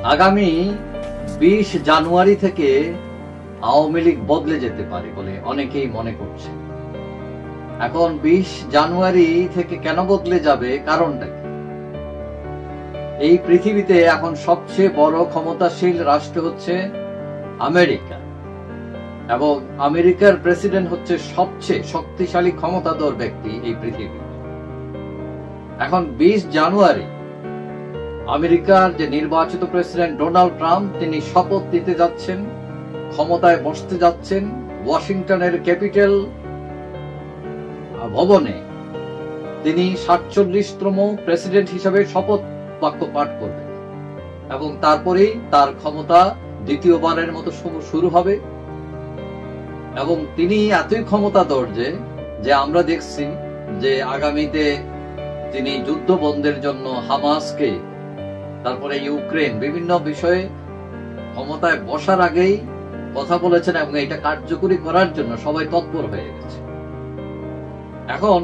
আগামী 20 জানুয়ারি থেকে আওয়ামী লীগ বদলে যেতে পারে বলে অনেকেই মনে করছে। এখন 20 জানুয়ারি থেকে কেন বদলে যাবে, কারণটা কি? এই পৃথিবীতে এখন সবচেয়ে বড় ক্ষমতাশীল রাষ্ট্র হচ্ছে আমেরিকা, এবং আমেরিকার প্রেসিডেন্ট হচ্ছে সবচেয়ে শক্তিশালী ক্ষমতাধর ব্যক্তি এই পৃথিবীতে। এখন 20 জানুয়ারি আমেরিকার যে নির্বাচিত প্রেসিডেন্ট ডোনাল্ড ট্রাম্প, তিনি শপথ নিতে যাচ্ছেন, ক্ষমতায় বসতে যাচ্ছেন। ওয়াশিংটনের ক্যাপিটাল ভবনে তিনি 47তম প্রেসিডেন্ট হিসেবে শপথ বাক্য পাঠ করবেন, এবং তারপরেই তার ক্ষমতা দ্বিতীয়বারের মতো শুরু হবে। এবং তিনি এতই ক্ষমতাধর যে আমরা দেখছি যে আগামীতে তিনি যুদ্ধ বন্ধের জন্য হামাসকে, তারপরে ইউক্রেন, বিভিন্ন বিষয়ে ক্ষমতায় বসার আগেই কথা বলেছেন, এবং এটা কার্যকরী করার জন্য সবাই তৎপর হয়ে গেছে। এখন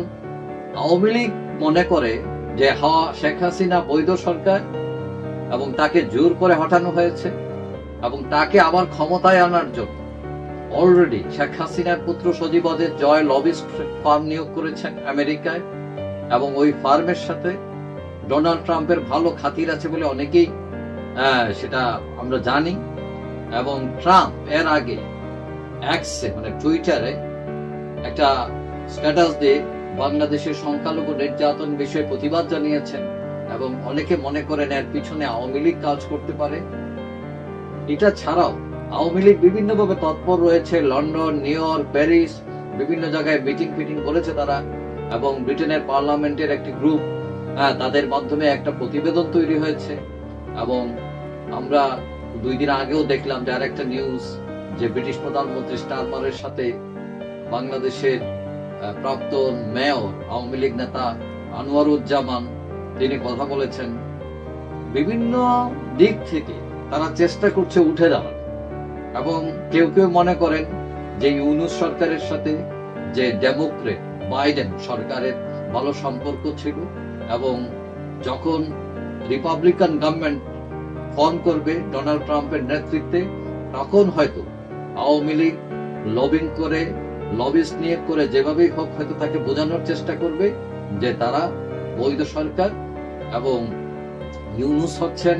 আওয়ামী লীগ মনে করে যে শেখ হাসিনা বৈধ সরকার, এবং তাকে জোর করে হটানো হয়েছে, এবং তাকে আবার ক্ষমতায় আনার জন্য অলরেডি শেখ হাসিনার পুত্র সজীবদের জয় লবিস্ট ফার্ম নিয়োগ করেছেন আমেরিকায়, এবং ওই ফার্মের সাথে ডোনাল্ড ট্রাম্পের ভালো খাতির আছে বলে অনেকেই সেটা আমরা জানি। এবং ট্রাম্প এর আগে এক্সে মানে টুইটারে একটা স্ট্যাটাস দিয়ে বাংলাদেশের সংখ্যালঘু নির্যাতন বিষয়ে প্রতিবাদ জানিয়েছেন, এবং অনেকে মনে করেন এর পিছনে আওয়ামী লীগ কাজ করতে পারে। এটা ছাড়াও আওয়ামী লীগ বিভিন্নভাবে তৎপর রয়েছে, লন্ডন, নিউ ইয়র্ক, প্যারিস, বিভিন্ন জায়গায় মিটিং করেছে তারা, এবং ব্রিটেনের পার্লামেন্টের একটি গ্রুপ, তাদের মাধ্যমে একটা প্রতিবেদন তৈরি হয়েছে। এবং আমরা 2 দিন আগেও দেখলাম যে আরেকটা নিউজ, যে ব্রিটিশ প্রধানমন্ত্রী স্টারমারের সাথে বাংলাদেশের প্রাক্তন মেয়র আওয়ামী লীগ নেতা আনোয়ারুজ্জামান তিনি কথা বলেছেন। বিভিন্ন দিক থেকে তারা চেষ্টা করছে উঠে দাঁড়ানো, এবং কেউ কেউ মনে করেন যে ইউনূস সরকারের সাথে যে ডেমোক্রেট বাইডেন সরকারের ভালো সম্পর্ক ছিল, এবং যখন রিপাবলিকান গভর্নমেন্ট ফর্ম করবে ডোনাল্ড ট্রাম্পের নেতৃত্বে, তখন হয়তো আওয়ামী লীগ লবিং করে, লবিস্ট নিয়ে করে, যেভাবেই হোক হয়তো তাকে বোঝানোর চেষ্টা করবে যে তারা বৈধ সরকার, এবং ইউনূস হচ্ছেন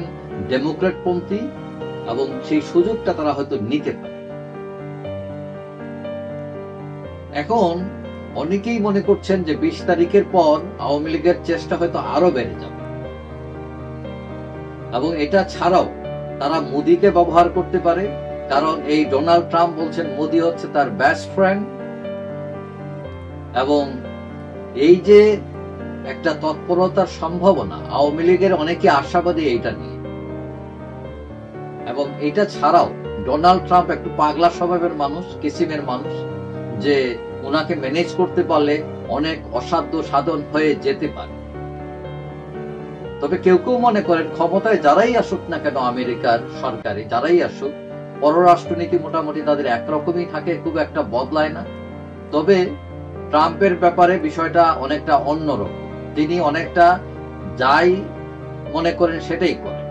ডেমোক্রেট পন্থী, এবং সেই সুযোগটা তারা হয়তো নিতে পারে। এখন অনেকেই মনে করছেন যে 20 তারিখের পর আওয়ামী লীগের চেষ্টা হয়তো আরো বেড়ে যাবে, এবং এটা ছাড়াও তারা মোদিকে ব্যবহার করতে পারে, কারণ এই ডোনাল্ড ট্রাম্প বলছেন মোদি হচ্ছে তার বেস্ট ফ্রেন্ড। এবং এই যে একটা তৎপরতার সম্ভাবনা, আওয়ামী লীগের অনেকে আশাবাদী এইটা নিয়ে। এবং এটা ছাড়াও ডোনাল্ড ট্রাম্প একটু পাগলা স্বভাবের মানুষ, কিসিমের মানুষ, যে ওনাকে ম্যানেজ করতে পারলে অনেক অসাধ্য সাধন হয়ে যেতে পারে। তবে কেউ কেউ মনে করেন ক্ষমতায় যারাই আসুক না কেন, আমেরিকার সরকারে যারাই আসুক, পররাষ্ট্রনীতি মোটামুটি তাদের একরকমই থাকে, খুব একটা বদলায় না। তবে ট্রাম্পের ব্যাপারে বিষয়টা অনেকটা অন্যরকম, তিনি অনেকটা যাই মনে করেন সেটাই করেন।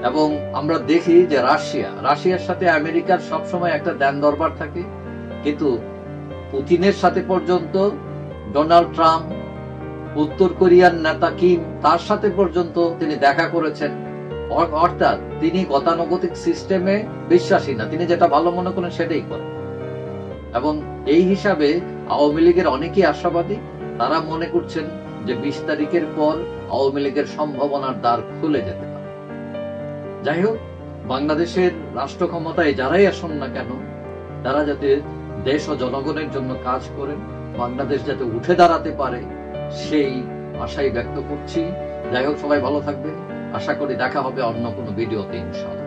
এবং আমরা দেখি যে রাশিয়ার সাথে আমেরিকার সবসময় একটা দেন দরবার থাকে, কিন্তু পুতিনের সাথে পর্যন্ত ডোনাল্ড ট্রাম্প, উত্তর কোরিয়ার নেতা কিম, তার সাথে পর্যন্ত তিনি দেখা করেছেন। অর্থাৎ তিনি গতানুগতিক সিস্টেমে বিশ্বাসী না, তিনি যেটা ভালো মনে করেন সেটাই করেন। এবং এই হিসাবে আওয়ামী লীগের অনেকেই আশাবাদী, তারা মনে করছেন যে 20 তারিখের পর আওয়ামী লীগের সম্ভাবনার দ্বার খুলে যেতে পারে। যাই হোক, বাংলাদেশের রাষ্ট্র ক্ষমতায় যারাই আসুন না কেন, তারা যাতে দেশ ও জনগণের জন্য কাজ করেন, বাংলাদেশ যাতে উঠে দাঁড়াতে পারে, সেই আশাই ব্যক্ত করছি। যাই হোক, সবাই ভালো থাকবেন। আশা করি দেখা হবে অন্য কোনো ভিডিওতে ইনশাআল্লাহ।